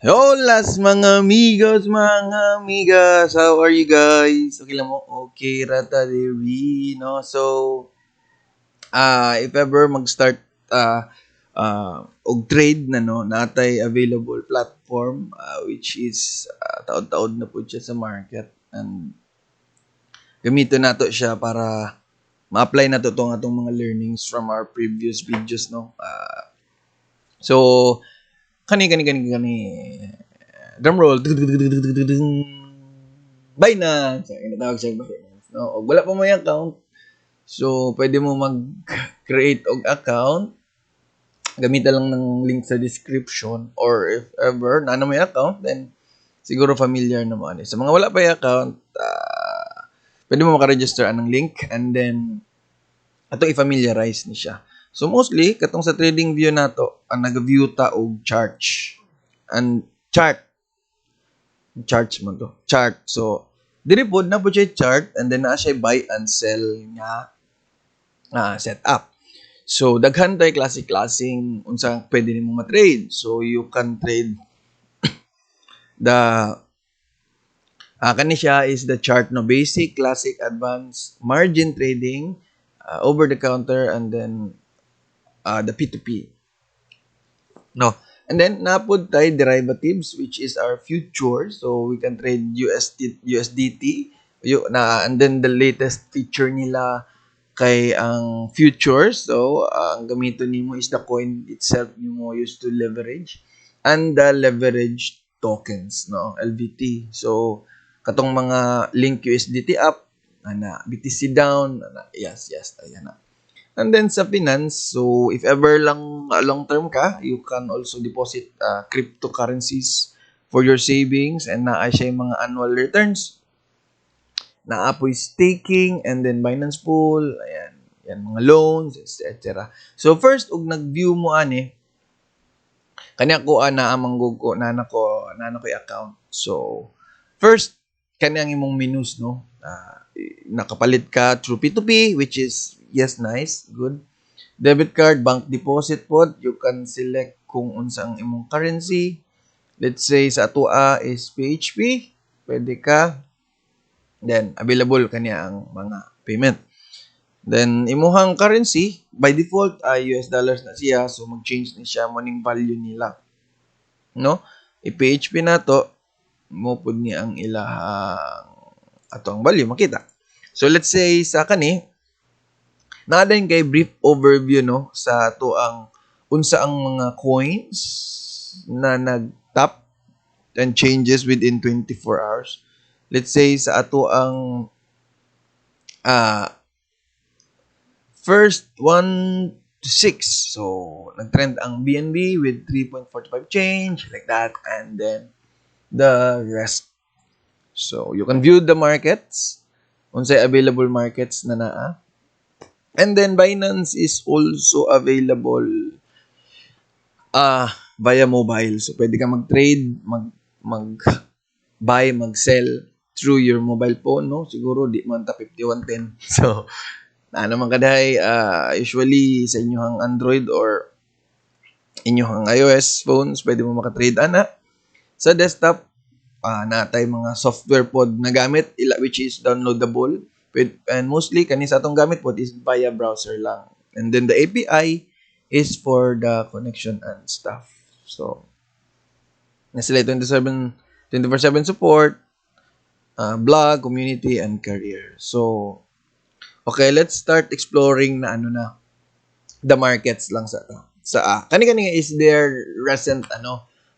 Holas mga amigos, mga amigas. How are you guys? Okay lang mo? Okay, Rata Devi, no? So, if ever mag-start og trade na no, natay available platform which is taod-taod na po siya sa market and gamiton nato siya para ma-apply nato tong atong mga learnings from our previous videos, no? So, kani drum roll. Binance. Ay, natawag siya Binance. No? O wala pa mo yung account. So, pwede mo mag-create og account. Gamitan lang ng link sa description. Or if ever, na mo yung account, then siguro familiar na mo. Sa mga wala pa yung account, pwede mo makaregister anong link and then ato i-familiarize ni siya. So mostly katong sa trading view nato ang nag-view ta og charts and charts man to. Chart. So, diri pod na po siya chart and then na siya buy and sell nga setup. So, daghan tay klase-klaseng unsa pwede nimo ma-trade. So, you can trade the kani siya is the chart no basic, classic, advanced, margin trading, over the counter and then the P2P. No. And then napod tayo derivatives which is our future. So we can trade USDT and then the latest feature nila kay ang futures. So ang gamito nimo is the coin itself nimo used to leverage and the leverage tokens, no, LVT. So katong mga link USDT up BTC down yes ayan na. And then sa finance, so if ever lang long term ka, you can also deposit cryptocurrencies for your savings and naa siya yung mga annual returns. Naapoy staking and then Binance Pool, ayan, yan mga loans, etc. So first ug nag-view mo ani kanya ko ana amanggog ko nana ko account. So first kanang imong menus, no. Nakapalit ka through P2P which is yes, nice, good. Debit card, bank deposit pod, you can select kung unsa ang imong currency. Let's say sa atua is PHP, pwede ka. Then available kanya ang mga payment. Then imuhang currency by default ay US dollars na siya, so mag-change ni siya mo ning value nila. No? I-PHP na to, mo pud ni ang ilahang atong value makita. So let's say sa kani nadayon kay brief overview, no, sa ato ang unsa ang mga coins na nag-top and changes within 24 hours. Let's say sa ato ang first 1 to 6. So nag-trend ang BNB with 3.45 change like that and then the rest. So you can view the markets, unsay available markets na naa. And then Binance is also available via mobile. So pwede ka mag-trade, mag-buy, mag-sell through your mobile phone, no? Siguro di man ta 5110. So naman kadahay usually sa inyong Android or inyong iOS phones, pwede mo maka-trade ana. Sa desktop natay mga software pod na gamit which is downloadable. And mostly kani sa atong gamit pod is via browser lang. And then the API is for the connection and stuff. So na sila 24/7 support, blog, community and career. So okay, let's start exploring na the markets lang sa kani is their recent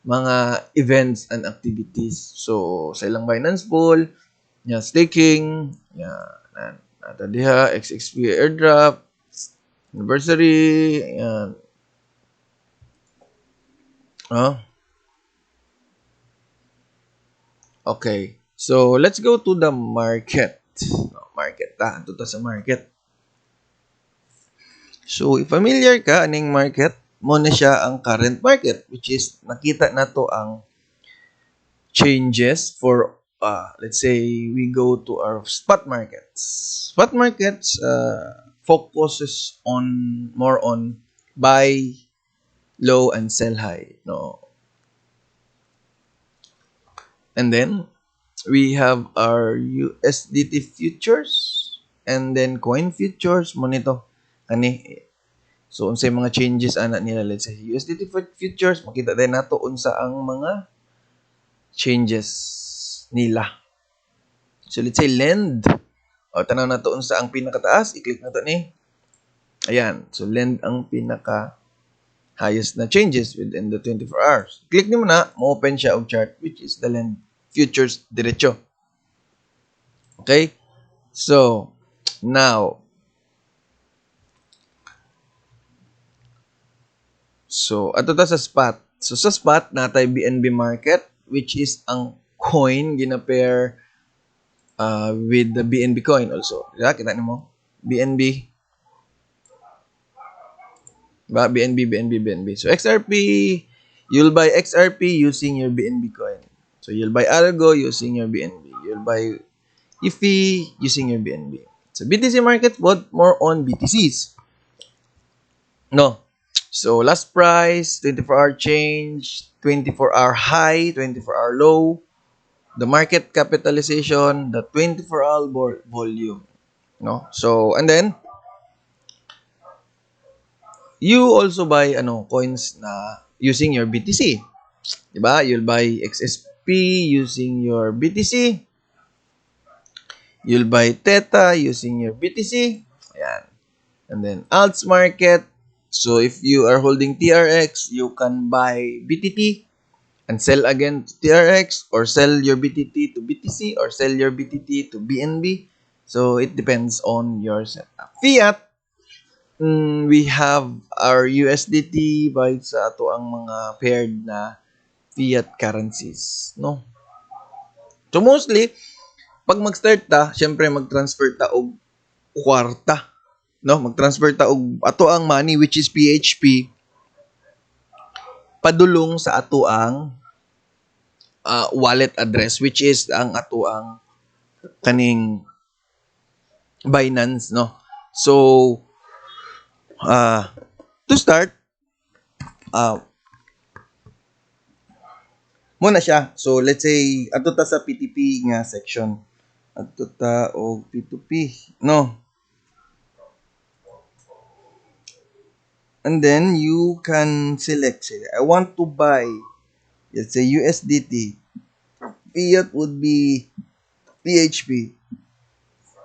mga events and activities. So sa ilang Binance Pool, staking, nata diha XXP airdrop, anniversary, yan. Okay. So let's go to the market. Market Ito sa market. So if familiar ka aning market, mo na siya ang current market which is nakita nato ang changes for let's say we go to our spot markets. Spot markets focuses more on buy low and sell high, no. And then we have our USDT futures and then coin futures mo nito kani. So unsay mga changes ana nila, let's say USDT futures, makita din nato unsa ang mga changes nila. So let's say lend. O tanaw nato unsa ang pinakataas, i-click nato ni. Ayan. So lend ang pinaka highest na changes within the 24 hours. Click nimo na, mo-open siya og chart which is the lend futures diretso. Okay? So, now, ato ta sa spot. So, sa spot, natay BNB market, which is ang coin gina-pair with the BNB coin also. Diba? Kita nimo? BNB. Diba? BNB. So, XRP, you'll buy XRP using your BNB coin. So, you'll buy Algo using your BNB. You'll buy IFI using your BNB. So, BTC market, what more on BTCs? No. So, last price, 24-hour change, 24-hour high, 24-hour low, the market capitalization, the 24-hour volume. No? So, and then, you also buy coins na using your BTC. Diba? You'll buy XSP using your BTC. You'll buy Theta using your BTC. Ayan. And then, alts market. So, if you are holding TRX, you can buy BTT and sell again to TRX, or sell your BTT to BTC, or sell your BTT to BNB. So, it depends on your setup. Fiat, we have our USDT by sa ato ang mga paired na fiat currencies. No? So, mostly, pag mag-start ta, syempre mag-transfer ta og kwarta. No? Mag-transfer ta og ato ang money, which is PHP, padulong sa ato ang wallet address, which is ang ato ang kaning Binance, no? So, to start, muna siya. So, let's say, ato ta sa P2P nga section. Ato ta og P2P, no? And then, you can select, say, I want to buy, let's say, USDT. Fiat would be PHP.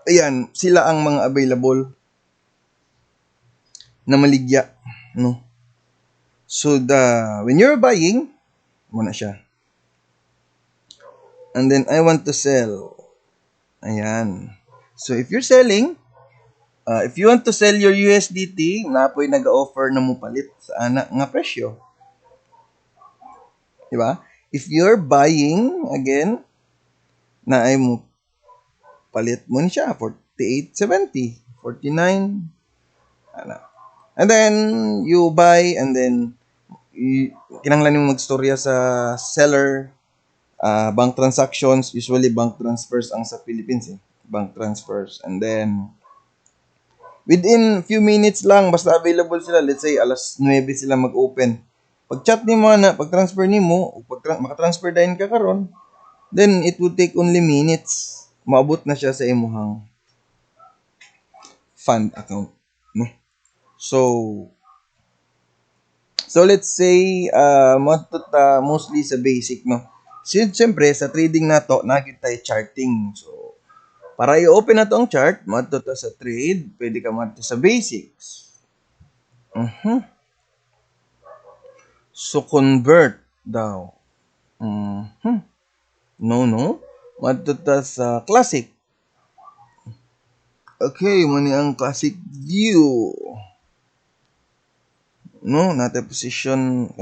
Ayan, sila ang mga available na maligya, no? So, when you're buying, muna siya. And then, I want to sell. Ayan. So, if you're selling, if you want to sell your USDT, napoy nag-offer na mo palit sa ana nga presyo. Diba? If you're buying, again, na ay mo palit mo siya, 48.70, 49, ano. And then, you buy, and then, kinanglan mo magstorya sa seller, bank transactions, usually bank transfers ang sa Philippines, bank transfers. And then, within few minutes lang, basta available sila, let's say, alas 9 sila mag-open. Pag chat ni mo na, pag transfer ni mo, makatransfer din ka karon, then it would take only minutes. Maabot na siya sa imuhang fund account. No? So let's say, mostly sa basic, no? Siyempre, sa trading na to, nakita tayo charting. So, para i-open na to ang chart, matuto sa trade, pwede ka matuto sa basics. So, convert daw. No. Matuto sa classic. Okay, muna ang classic view. No, natin position,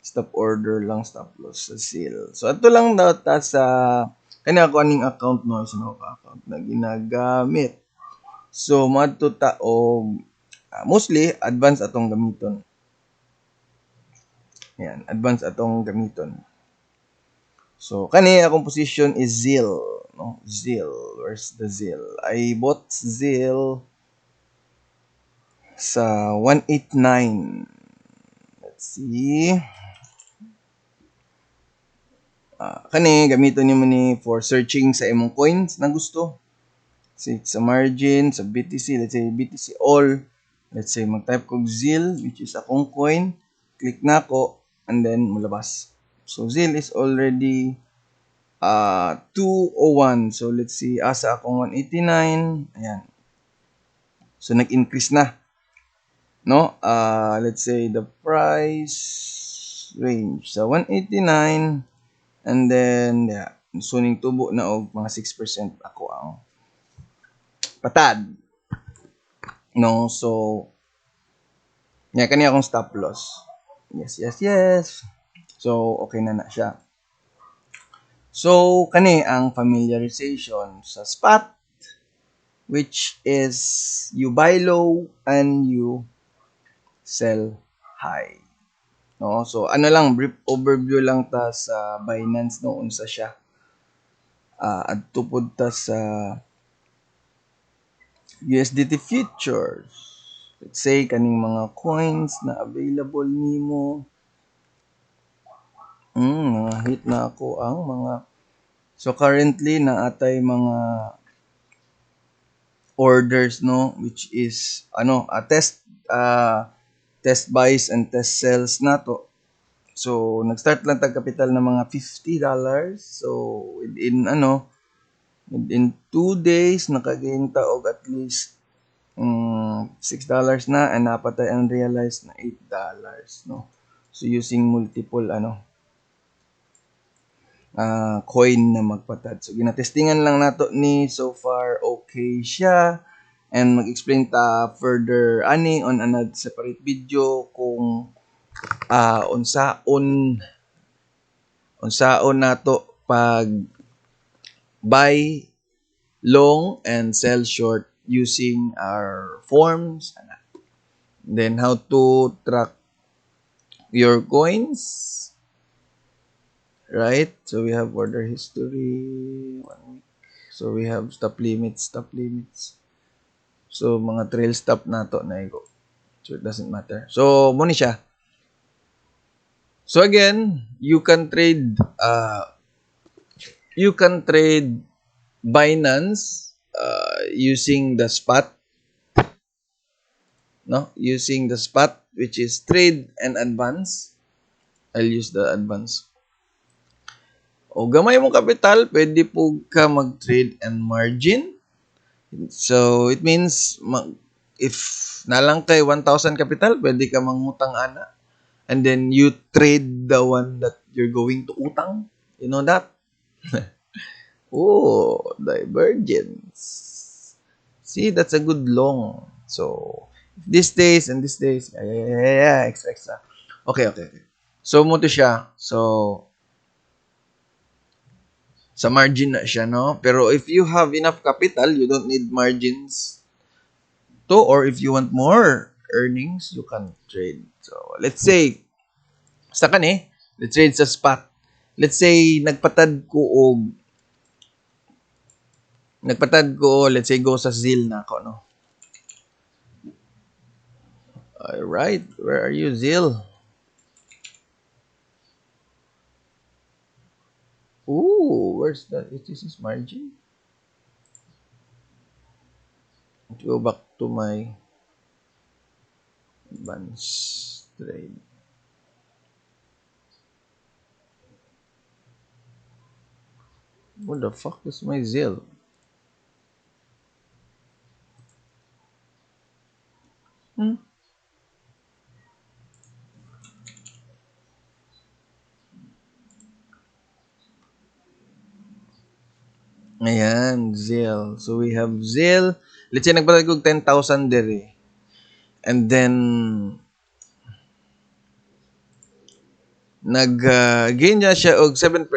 stop order lang, stop loss sa sale. So, ito lang daw ta sa ako aning account, no, sa account na ginagamit. So, matuta o mostly advance atong gamiton. Yan, advance atong gamiton. So, akong position is ZIL, no? ZIL, where's the ZIL? I bought ZIL sa 189. Let's see. Kani gamiton nimo ni for searching sa imong coins na gusto. Say sa margin, sa BTC, let's say BTC all. Let's say mag-type kog ZIL, which is akong coin. Click na ako, and then mulabas. So ZIL is already 201. So let's see, asa akong 189. Ayan. So nag-increase na. No? Let's say the price range sa 189. And then, yeah, suning tubo na og mga 6% ako ang patad. No? So, yeah, kani akong stop loss. Yes. So, okay na siya. So, kani ang familiarization sa spot, which is you buy low and you sell high. No? So, ano lang, brief overview lang ta sa Binance no, unsa siya. Adto pod ta sa USDT futures. Let's say, kaning mga coins na available nimo. Mga hit na ako ang mga... So, currently, naatay mga orders, no? Which is, test buys and test sells na to. So, nag-start lang tag capital ng mga $50. So, within 2 days, nakagain ta og at least $6 na, and napatay unrealized na $8, no? So, using multiple, coin na magpatad. So, ginatestingan lang nato ni, so far, okay siya. And mag-explain ta further ani on another separate video kung unsaon nato pag buy long and sell short using our forms. Then how to track your coins. Right? So we have order history, 1 week. So we have stop limits. So mga trail stop nato na igo. So it doesn't matter. So mo ni siya. So again, you can trade Binance using the spot, no? Using the spot, which is trade and advance. I'll use the advance. O gamay mong kapital, pwede po ka mag-trade and margin. So it means if nalang kay 1,000 capital, pwede ka mangutang ana. And then you trade the one that you're going to utang. You know that? Oh, divergence. See, that's a good long. So, these days and these days, extra. Okay. So, mo to siya. So, sa margin na siya, no? Pero if you have enough capital, you don't need margins to, or if you want more earnings, you can trade. So, let's say, let's trade sa spot. Let's say, nagpatad ko, let's say, go sa ZIL na ako, no? Alright, where are you, ZIL? Ooh, where's that? This is margin. Let's go back to my advanced trade. What the fuck is my ZIL? Ayan, ZIL. So we have ZIL. Let's say nagpatag ko 10,000 dire. And then nag-gain niya siya og 7%.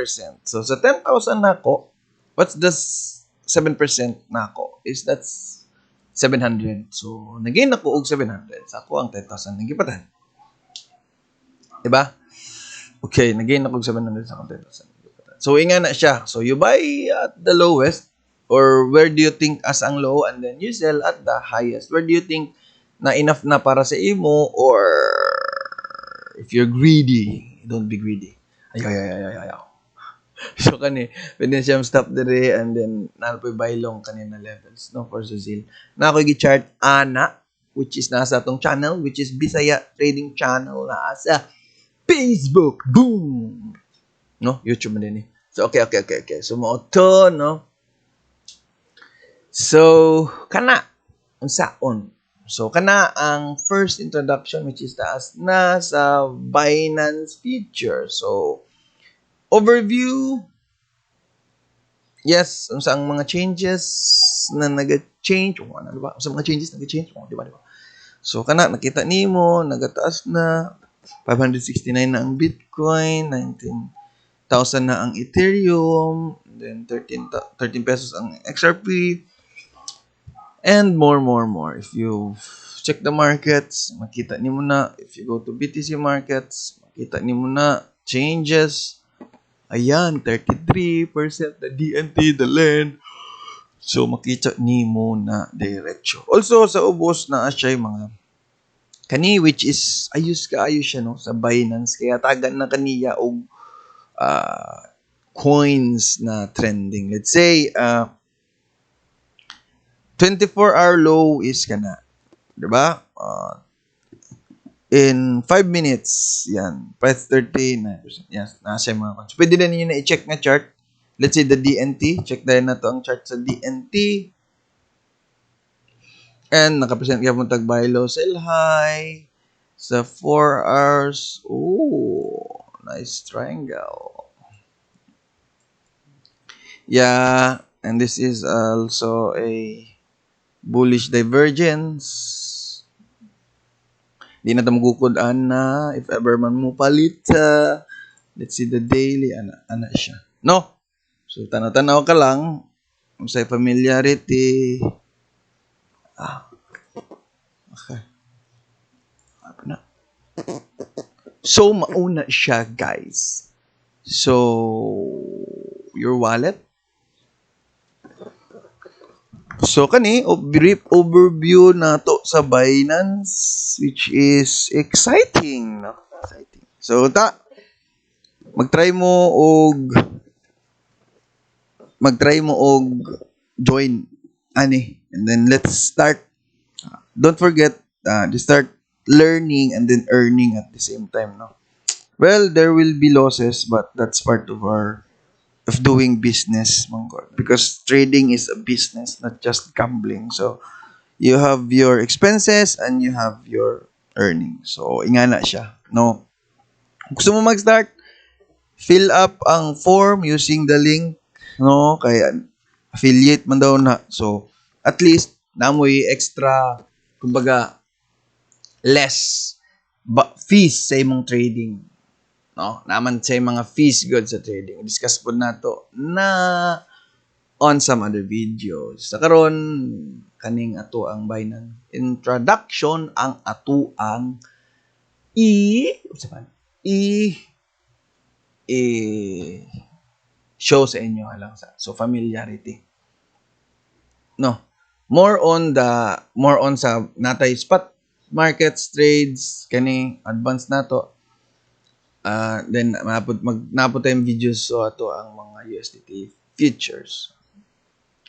So sa 10,000 nako, what's the 7% nako? Is that's 700. So nag-gain ako og 700. Sa ako ang 10,000 nagipatan. Diba? Okay, nag-gain ako og 700 sa akong 10,000. So inga na siya. So you buy at the lowest, or where do you think as ang low, and then you sell at the highest. Where do you think na enough na para sa imo, or if you're greedy, don't be greedy. Ayaw. So kani, pwede na siyang stop dire and then nalpoy baylong kanina levels no for Zuzil. Na ako gi-chart ana which is nasa atong channel which is Bisaya Trading Channel na sa Facebook. Boom. No, YouTube man din eh. So okay. So mo to no. So kana unsaon. So kana ang first introduction which is taas na sa Binance feature. So overview. Yes, unsa ang mga changes na naga-change o ano ba? Unsa mga changes naga-change o di ba? So kana nakita nimo nagataas na 569 na ang Bitcoin, 19,000 na ang Ethereum, then 13 pesos ang XRP, and more. If you check the markets, makita nimo na. If you go to BTC markets, makita nimo na changes. Ayan, 33% the DNT, the LEN. So, makita nimo na diretso. Also, sa ubos na siya mga kani which is ayos siya no sa Binance kaya tagan na kaniya og coins na trending. Let's say 24-hour low is kana, 'di ba? In 5 minutes, yan, price 39%. Yes, nasa yung mga coins. Pwede na ninyo na i-check na chart. Let's say the DNT. Check dahil na to ang chart sa DNT. And nakapresent kaya mo tag buy low, sell high. Sa 4 hours. Ooh, nice triangle. Yeah, and this is also a bullish divergence. Di na ito magukudaan na if ever man mo palit. Let's see the daily. Ana siya. No. So, tanaw-tanaw ka lang. Kung sa familiarity. Okay. Apa na? So, mauna siya, guys. So, your wallet. So kani brief overview na to sa Binance which is exciting, no? Exciting. So magtry mo og join ani and then let's start. Don't forget to start learning and then earning at the same time, no? Well, there will be losses but that's part of doing business, Mongol. Because trading is a business, not just gambling. So, you have your expenses and you have your earnings. So, ingana siya. No? Kung gusto mo mag-start, fill up ang form using the link. No? Kaya, affiliate man daw na. So, at least, namoy extra, kumbaga, less fees sa imong trading. No, naman sa mga fees good sa trading. Discuss po nato na on some other videos. Sa karon kaning ato ang Binance introduction ang ato ang show sa inyo lang sa so familiarity. No. More on sa natay spot markets trades kani advanced nato. Then napot tayong videos so ato ang mga USDT futures.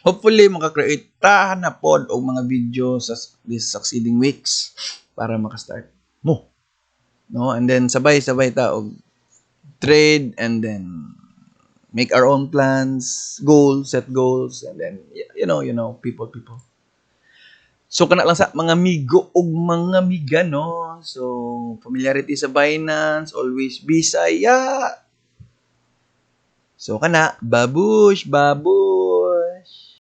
Hopefully maka-create ta na pod og mga video sa this succeeding weeks para maka-start mo. No, and then sabay-sabay ta og trade and then make our own plans, set goals and then you know people. So kana lang sa mga migo ug mga miga no. So familiarity sa Binance, always Bisaya. So kana babush.